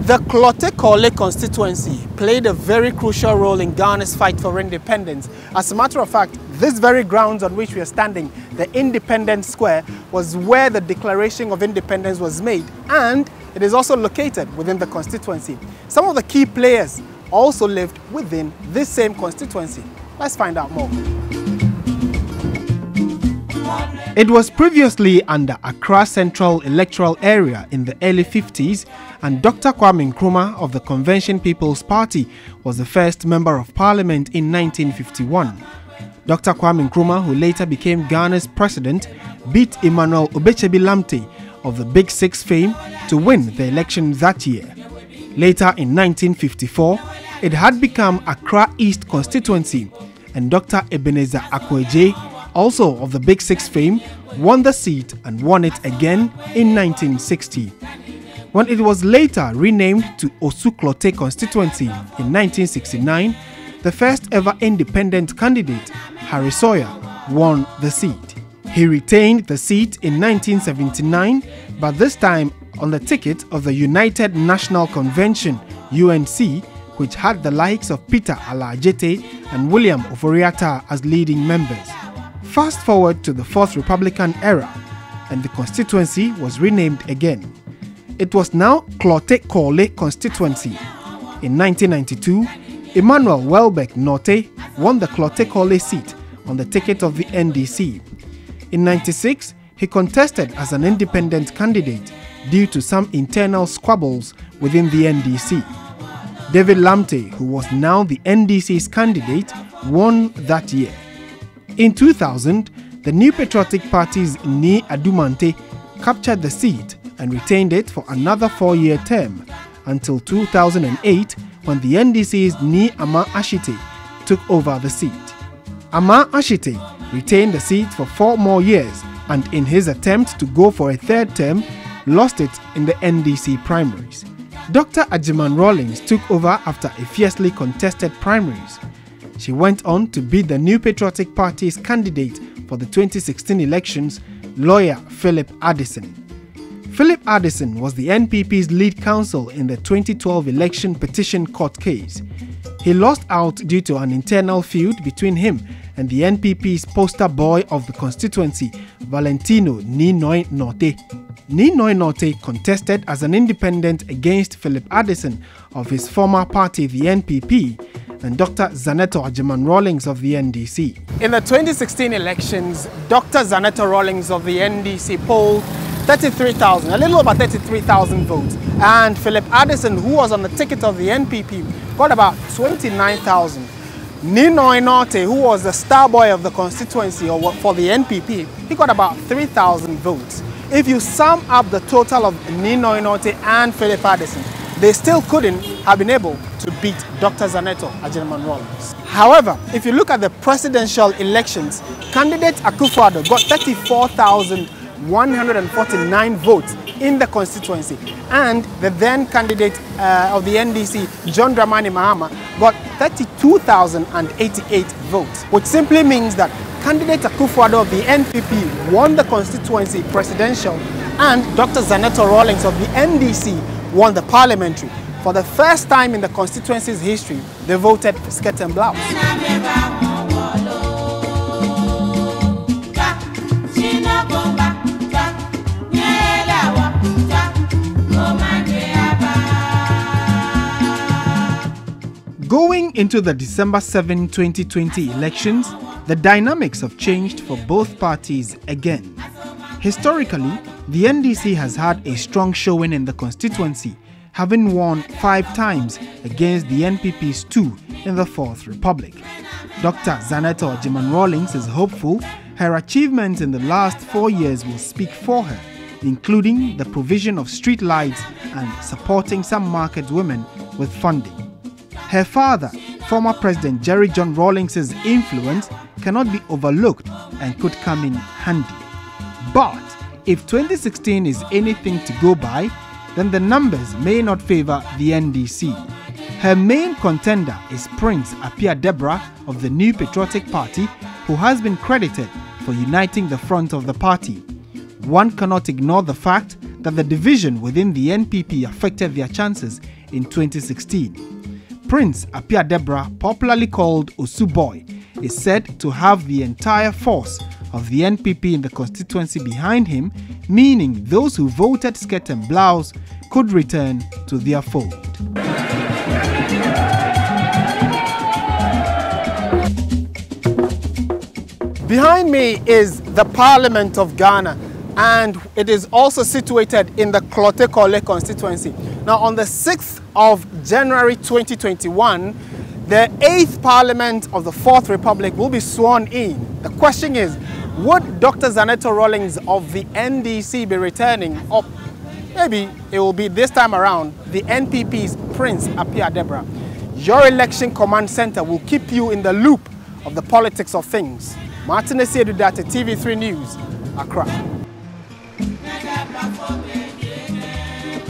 The Klottey Korle constituency played a very crucial role in Ghana's fight for independence. As a matter of fact, this very grounds on which we are standing, the Independence Square, was where the Declaration of Independence was made, and it is also located within the constituency. Some of the key players also lived within this same constituency. Let's find out more. It was previously under Accra Central Electoral Area in the early 50s, and Dr. Kwame Nkrumah of the Convention People's Party was the first Member of Parliament in 1951. Dr. Kwame Nkrumah, who later became Ghana's president, beat Emmanuel Obechebi Lamte of the Big Six fame to win the election that year. Later in 1954, it had become Accra East constituency, and Dr. Ebenezer Akweje, also of the Big Six fame, won the seat and won it again in 1960. When it was later renamed to Osu Klottey constituency in 1969, the first ever independent candidate, Harry Sawyer, won the seat. He retained the seat in 1979, but this time on the ticket of the United National Convention, UNC, which had the likes of Peter Alajete and William Oforiatta as leading members. Fast forward to the Fourth Republican era, and the constituency was renamed again. It was now Klottey Korle constituency. In 1992, Emmanuel Welbeck Norte won the Klottey Korle seat on the ticket of the NDC. In 1996, he contested as an independent candidate due to some internal squabbles within the NDC. David Lamte, who was now the NDC's candidate, won that year. In 2000, the New Patriotic Party's Ni Adumante captured the seat and retained it for another 4-year term until 2008, when the NDC's Ni Ama Ashite took over the seat. Ama Ashite retained the seat for 4 more years, and in his attempt to go for a third term, lost it in the NDC primaries. Dr. Ajiman Rawlings took over after a fiercely contested primaries. She went on to beat the New Patriotic Party's candidate for the 2016 elections, lawyer Philip Addison. Philip Addison was the NPP's lead counsel in the 2012 election petition court case. He lost out due to an internal feud between him and the NPP's poster boy of the constituency, Valentino Ninoy Norte. Ninoy Norte contested as an independent against Philip Addison of his former party, the NPP, and Dr. Zaneto Ajiman Rawlings of the NDC. In the 2016 elections, Dr. Zaneto Rawlings of the NDC polled 33,000, a little over 33,000 votes, and Philip Addison, who was on the ticket of the NPP, got about 29,000. Ninoy Norte, who was the star boy of the constituency or for the NPP, he got about 3,000 votes. If you sum up the total of Ninoy Norte and Philip Addison, they still couldn't have been able to beat Dr. Zaneto Ajiman Rawlings. However, if you look at the presidential elections, candidate Akufo-Addo got 34,149 votes in the constituency, and the then candidate of the NDC, John Dramani Mahama, got 32,088 votes, which simply means that candidate Akufo-Addo of the NPP won the constituency presidential, and Dr. Zaneto Rawlings of the NDC won the parliamentary. For the first time in the constituency's history, they voted for skirt and blouse. Going into the December 7, 2020 elections, the dynamics have changed for both parties again. Historically, the NDC has had a strong showing in the constituency, having won 5 times against the NPP's 2 in the Fourth Republic. Dr. Zaneto Ajiman Rawlings is hopeful her achievements in the last 4 years will speak for her, including the provision of street lights and supporting some market women with funding. Her father, former President Jerry John Rawlings' influence cannot be overlooked and could come in handy. But if 2016 is anything to go by, then the numbers may not favor the NDC. Her main contender is Prince Apia Deborah of the New Patriotic Party, who has been credited for uniting the front of the party. One cannot ignore the fact that the division within the NPP affected their chances in 2016. Prince Appiah Deborah, popularly called Osu Boy, is said to have the entire force of the NPP in the constituency behind him, meaning those who voted skirt and blouse could return to their fold. Behind me is the Parliament of Ghana, and it is also situated in the Klottey Korle constituency. Now, on the 6th of January 2021, the 8th Parliament of the 4th Republic will be sworn in. The question is, would Dr. Zaneto Rawlings of the NDC be returning, or maybe it will be this time around the NPP's Prince Appiah Deborah? Your Election Command Center will keep you in the loop of the politics of things. Martin Esiedudate, TV3 News, Accra.